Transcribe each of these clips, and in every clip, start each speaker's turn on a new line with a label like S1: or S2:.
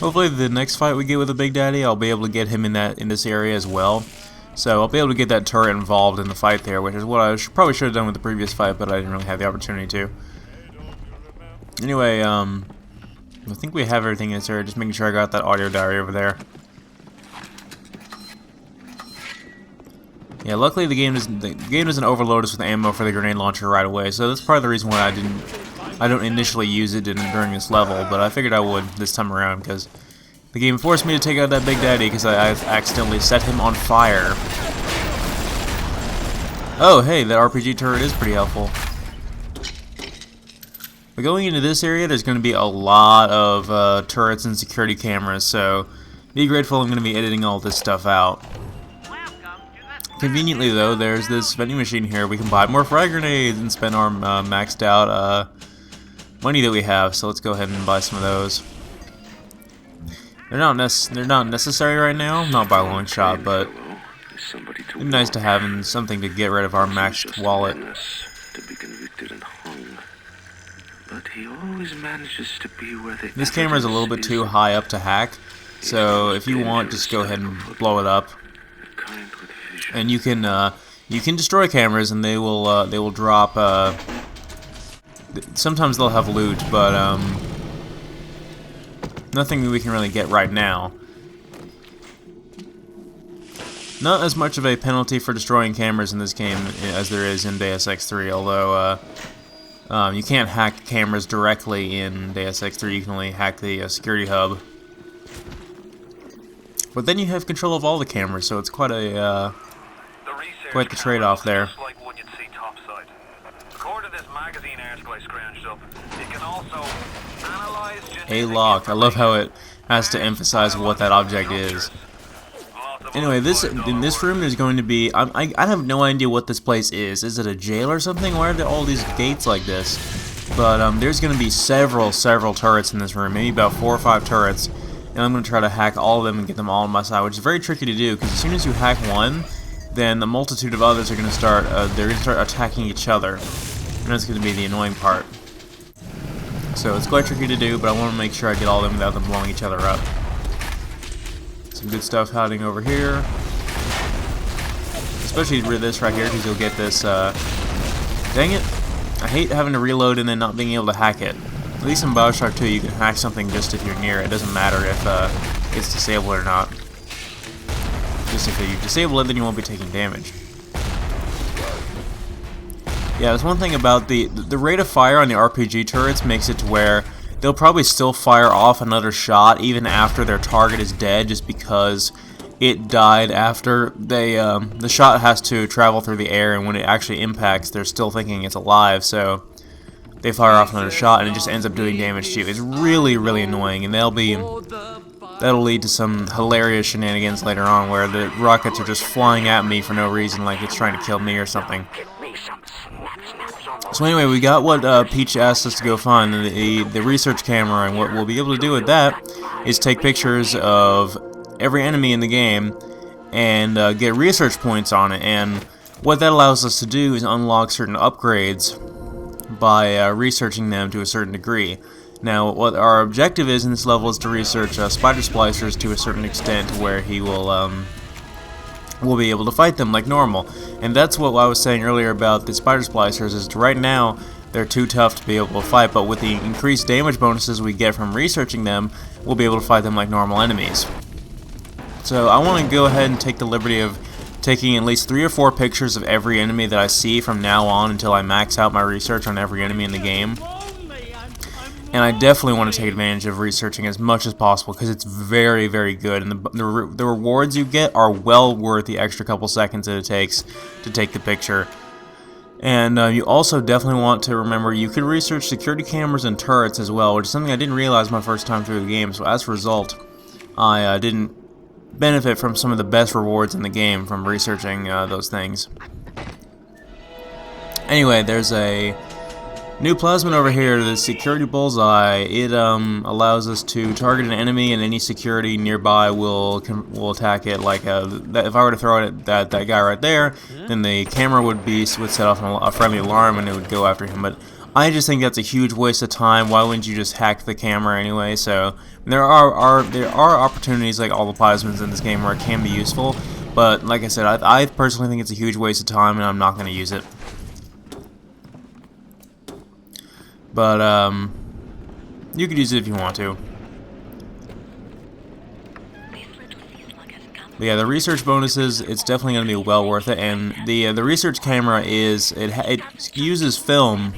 S1: Hopefully the next fight we get with the Big Daddy, I'll be able to get him in this area as well. So I'll be able to get that turret involved in the fight there, which is what I probably should have done with the previous fight, but I didn't really have the opportunity to. Anyway, I think we have everything in this area, just making sure I got that audio diary over there. Yeah, luckily the game doesn't overload us with ammo for the grenade launcher right away, so that's part of the reason why I don't initially use it during this level, but I figured I would this time around because the game forced me to take out that Big Daddy because I accidentally set him on fire. Oh, hey, that RPG turret is pretty helpful. But going into this area, there's going to be a lot of turrets and security cameras, so be grateful I'm going to be editing all this stuff out. Conveniently, though, there's this vending machine here. We can buy more frag grenades and spend our maxed out money that we have, so let's go ahead and buy some of those. They're not necessary right now, not by a long shot, but it'd be nice to have something to get rid of our maxed wallet. This camera is a little bit too high up to hack, so if you want, just go ahead and blow it up. And you can destroy cameras, and they will drop. Sometimes they'll have loot, but nothing that we can really get right now. Not as much of a penalty for destroying cameras in this game as there is in Deus Ex 3, although you can't hack cameras directly in Deus Ex 3, you can only hack the security hub. But then you have control of all the cameras, so it's quite the trade-off there. A lock. I love how it has to emphasize what that object is. Anyway, in this room there's going to be... I have no idea what this place is. Is it a jail or something? Why are there all these gates like this? But there's going to be several turrets in this room. Maybe about 4 or 5 turrets. And I'm going to try to hack all of them and get them all on my side, which is very tricky to do, because as soon as you hack one, then the multitude of others are going to start attacking each other. And that's going to be the annoying part. So it's quite tricky to do, but I want to make sure I get all of them without them blowing each other up. Some good stuff hiding over here. Especially with this right here, because you'll get this, dang it. I hate having to reload and then not being able to hack it. At least in Bioshock 2, you can hack something just if you're near it. It doesn't matter if it's disabled or not. Just if you disable it, then you won't be taking damage. Yeah, there's one thing about the rate of fire on the RPG turrets makes it to where they'll probably still fire off another shot even after their target is dead, just because it died after the shot has to travel through the air, and when it actually impacts, they're still thinking it's alive, so they fire off another shot and it just ends up doing damage to you. It's really, really annoying, and that'll lead to some hilarious shenanigans later on where the rockets are just flying at me for no reason, like it's trying to kill me or something. So anyway, we got what Peach asked us to go find, the research camera, and what we'll be able to do with that is take pictures of every enemy in the game and get research points on it, and what that allows us to do is unlock certain upgrades by researching them to a certain degree. Now, what our objective is in this level is to research spider splicers to a certain extent where he will we'll be able to fight them like normal. And that's what I was saying earlier about the spider splicers, is right now they're too tough to be able to fight, but with the increased damage bonuses we get from researching them, we'll be able to fight them like normal enemies. So I want to go ahead and take the liberty of taking at least 3 or 4 pictures of every enemy that I see from now on until I max out my research on every enemy in the game. And I definitely want to take advantage of researching as much as possible, because it's very, very good, and the rewards you get are well worth the extra couple seconds that it takes to take the picture. And you also definitely want to remember you can research security cameras and turrets as well, which is something I didn't realize my first time through the game, so as a result, I didn't benefit from some of the best rewards in the game from researching those things. Anyway, there's a new plasmid over here, the security bullseye. It allows us to target an enemy, and any security nearby will attack it. Like if I were to throw it at that guy right there, then the camera would set off a friendly alarm and it would go after him. But I just think that's a huge waste of time. Why wouldn't you just hack the camera anyway? So there are opportunities like all the plasmas in this game where it can be useful, but like I said, I personally think it's a huge waste of time, and I'm not going to use it. But you could use it if you want to. But yeah, the research bonuses, it's definitely going to be well worth it, and the research camera it uses film,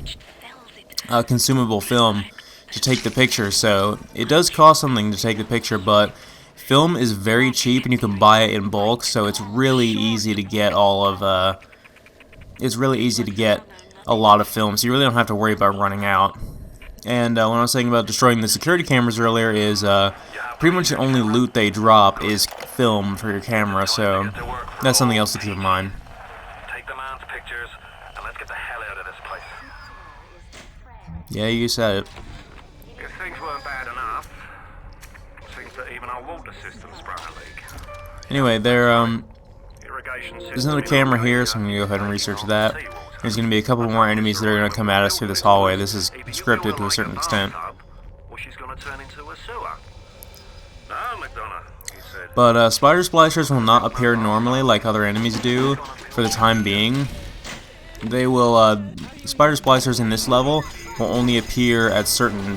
S1: consumable film, to take the picture, so it does cost something to take the picture, but film is very cheap and you can buy it in bulk, so it's really easy to get all of a lot of film, so you really don't have to worry about running out. And what I was saying about destroying the security cameras earlier is pretty much the only loot they drop is film for your camera, so that's something else to keep in mind.
S2: Take the man's pictures and let's get the hell out of this place.
S1: Yeah, you said it.
S2: If things weren't bad enough, it seems that even our water system sprung a leak.
S1: Anyway, there's another camera here, so I'm going to go ahead and research that. There's going to be a couple more enemies that are going to come at us through this hallway. This is scripted to a certain extent. But spider splicers will not appear normally like other enemies do for the time being. They will, spider splicers in this level will only appear at certain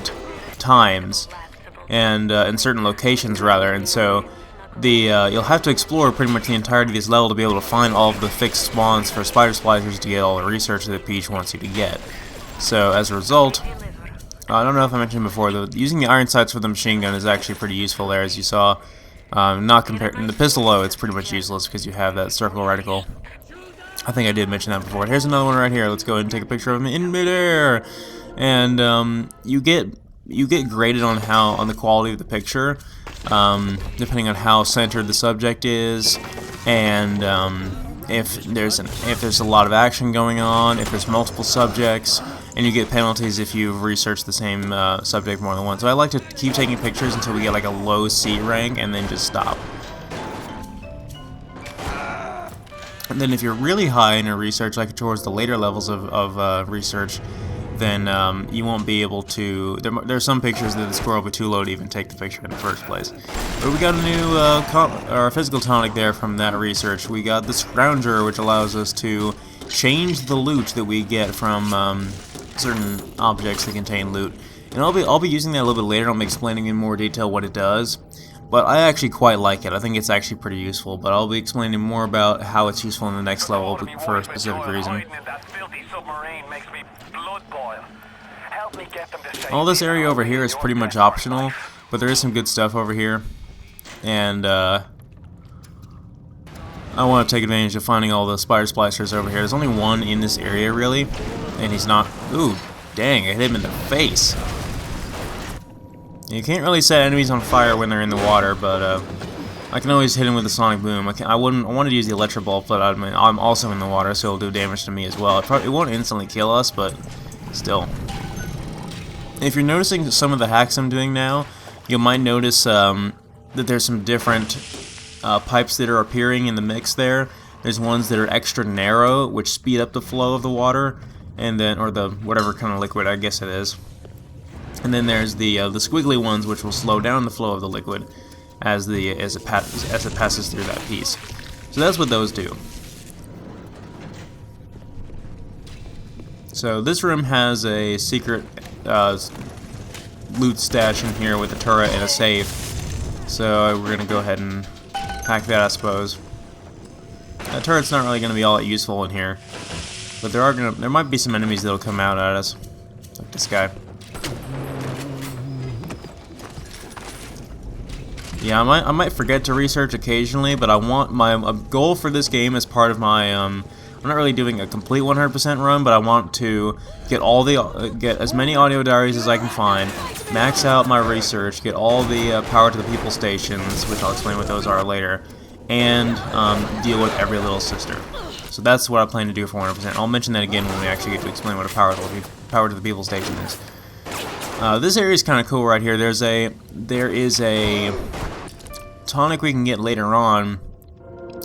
S1: times, and in certain locations rather, and so you'll have to explore pretty much the entirety of this level to be able to find all of the fixed spawns for spider splicers to get all the research that Peach wants you to get. So as a result, I don't know if I mentioned before, using the iron sights for the machine gun is actually pretty useful there, as you saw. Not compared in the pistol though, it's pretty much useless because you have that circle reticle. I think I did mention that before. Here's another one right here. Let's go ahead and take a picture of him in midair, and you get graded on the quality of the picture, depending on how centered the subject is, and if there's a lot of action going on, if there's multiple subjects, and you get penalties if you've researched the same subject more than once. So I like to keep taking pictures until we get like a low C rank, and then just stop. And then if you're really high in your research, like towards the later levels of research, then you won't be able to. There's some pictures that the score will be too low to even take the picture in the first place. But we got a new physical tonic there from that research. We got the Scrounger, which allows us to change the loot that we get from certain objects that contain loot. And I'll be using that a little bit later. I'll be explaining in more detail what it does. But I actually quite like it. I think it's actually pretty useful. But I'll be explaining more about how it's useful in the next level for a specific reason. All this area over here is pretty much optional, but there is some good stuff over here. And I want to take advantage of finding all the spider splicers over here. There's only one in this area, really. And he's not... Ooh, dang, I hit him in the face. You can't really set enemies on fire when they're in the water, but I can always hit him with a sonic boom. I wanted to use the electro ball, but I'm also in the water, so it'll do damage to me as well. It won't instantly kill us, but still. If you're noticing some of the hacks I'm doing now, you might notice that there's some different pipes that are appearing in the mix there. There's ones that are extra narrow, which speed up the flow of the water, and then or the whatever kind of liquid I guess it is. And then there's the squiggly ones, which will slow down the flow of the liquid as it passes through that piece. So that's what those do. So this room has a secret loot stash in here with a turret and a safe. So we're gonna go ahead and hack that, I suppose. That turret's not really gonna be all that useful in here, but there might be some enemies that'll come out at us, like this guy. Yeah, I might forget to research occasionally, but I want a goal for this game as part of my I'm not really doing a complete 100% run, but I want to get as many audio diaries as I can find, max out my research, get all the power to the people stations, which I'll explain what those are later, and deal with every little sister. So that's what I plan to do for 100%. I'll mention that again when we actually get to explain what a power to the people station is. This area is kind of cool right here. There is a tonic we can get later on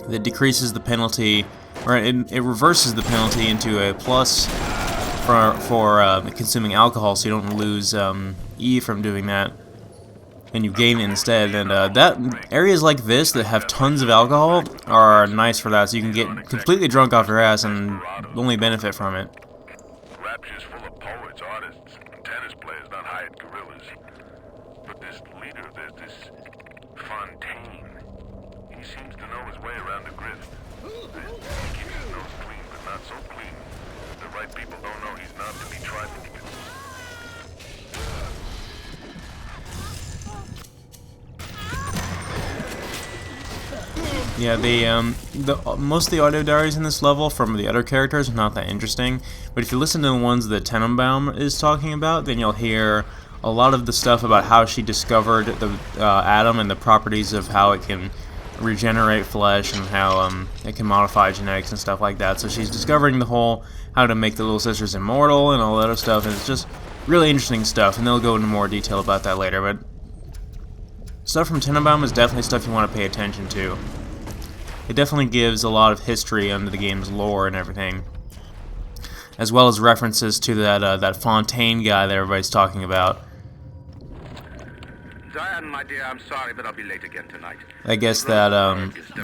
S1: that decreases the penalty, or it reverses the penalty into a plus for consuming alcohol, so you don't lose E from doing that, and you gain it instead. And that areas like this that have tons of alcohol are nice for that, so you can get completely drunk off your ass and only benefit from it.
S2: Rapture's full of poets, artists, and tennis players, not hired gorillas. But this leader, there's this Fontaine. He seems to know his way around the grid. He keeps his nose clean, but not so clean. The right people don't know he's not to be trifled with.
S1: Yeah, most of the audio diaries in this level from the other characters are not that interesting, but if you listen to the ones that Tenenbaum is talking about, then you'll hear a lot of the stuff about how she discovered the atom and the properties of how it can regenerate flesh and how it can modify genetics and stuff like that. So she's discovering the whole how to make the little sisters immortal and all that other stuff, and it's just really interesting stuff, and they'll go into more detail about that later. But stuff from Tenenbaum is definitely stuff you want to pay attention to. It definitely gives a lot of history under the game's lore and everything, as well as references to that Fontaine guy that everybody's talking about.
S3: Zion, my dear, I'm sorry, but I'll be late again tonight.
S1: I guess that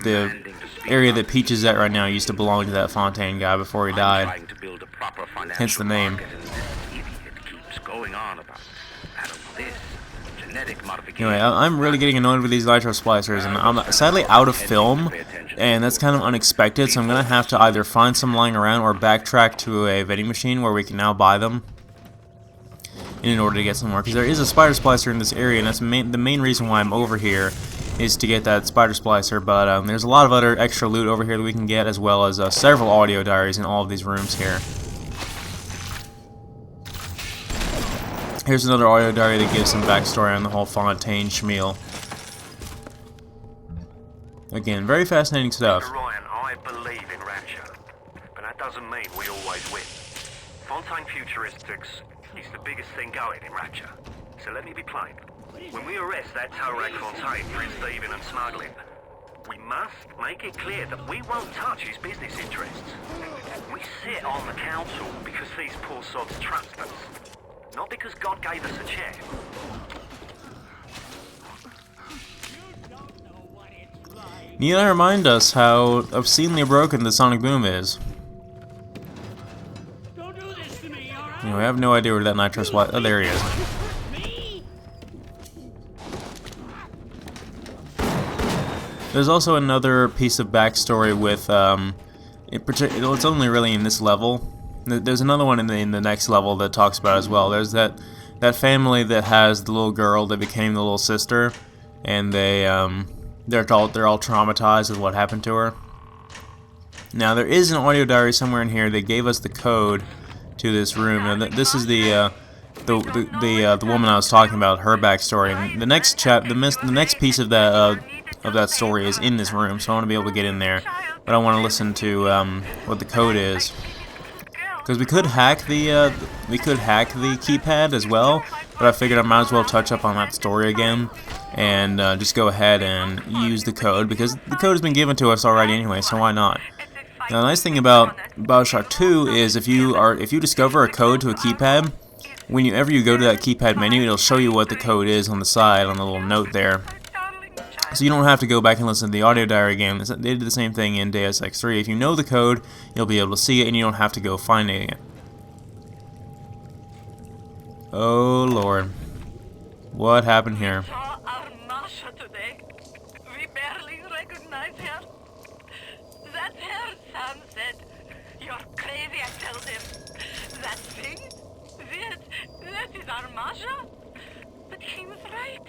S1: the area that Peach is at right now used to belong to that Fontaine guy before he died. Hence the name. Anyway, I'm really getting annoyed with these nitro splicers, and I'm sadly out of film, and that's kind of unexpected, so I'm going to have to either find some lying around or backtrack to a vending machine where we can now buy them in order to get some more, because there is a spider splicer in this area, and that's the main reason why I'm over here is to get that spider splicer. But there's a lot of other extra loot over here that we can get, as well as several audio diaries in all of these rooms here. Here's another audio diary that gives some backstory on the whole Fontaine schmeal. Again, very fascinating stuff.
S2: Mr. Ryan, I believe in Rapture, but that doesn't mean we always win. Fontaine Futuristics is the biggest thing going in Rapture, so let me be plain. When we arrest that Torag Fontaine for his thieving and smuggling, we must make it clear that we won't touch his business interests. We sit on the council because these poor sods trust us, not because God gave us a check.
S1: You gotta remind us how obscenely broken the sonic boom is. You know, I have no idea where that nitro spot. Oh, there he is. There's also another piece of backstory with, it's only really in this level. There's another one in the next level that talks about it as well. There's that family that has the little girl that became the little sister, and they're all traumatized with what happened to her. Now there is an audio diary somewhere in here that gave us the code to this room, and this is the woman I was talking about, her backstory. And the next piece of that story is in this room, so I want to be able to get in there, but I want to listen to what the code is. Because we could hack the keypad as well, but I figured I might as well touch up on that story again and just go ahead and use the code, because the code has been given to us already anyway, so why not? Now the nice thing about Bioshock 2 is if you discover a code to a keypad, whenever you go to that keypad menu, it'll show you what the code is on the side on the little note there. So you don't have to go back and listen to the audio diary again. They did the same thing in Deus Ex 3. If you know the code, you'll be able to see it, and you don't have to go finding it. Oh Lord, what happened here?
S4: Saw our Masha today. We barely recognize her. That's her, Sam said. You're crazy, I told him. That thing? That is our Masha? But he was right.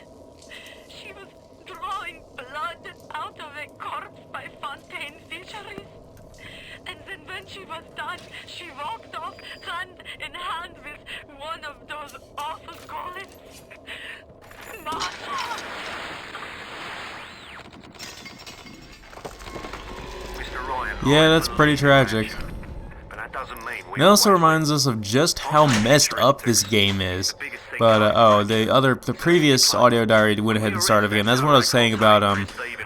S4: She was drawing blood out of a corpse by Fontaine Fisheries. And then when she was done, she walked off hand in hand with one of those awful golems. Masha!
S2: Mr. Ryan,
S1: Yeah, that's pretty tragic.
S2: but that doesn't mean we
S1: It also
S2: always
S1: reminds us of just how messed up this game is. But the previous audio diary went ahead and started again. That's what I was saying about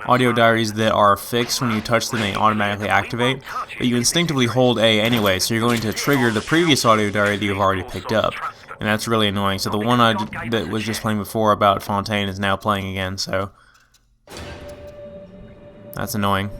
S1: audio diaries that are fixed. When you touch them, they automatically activate, but you instinctively hold A anyway, so you're going to trigger the previous audio diary that you've already picked up, and that's really annoying. So the one that was just playing before about Fontaine is now playing again, so that's annoying.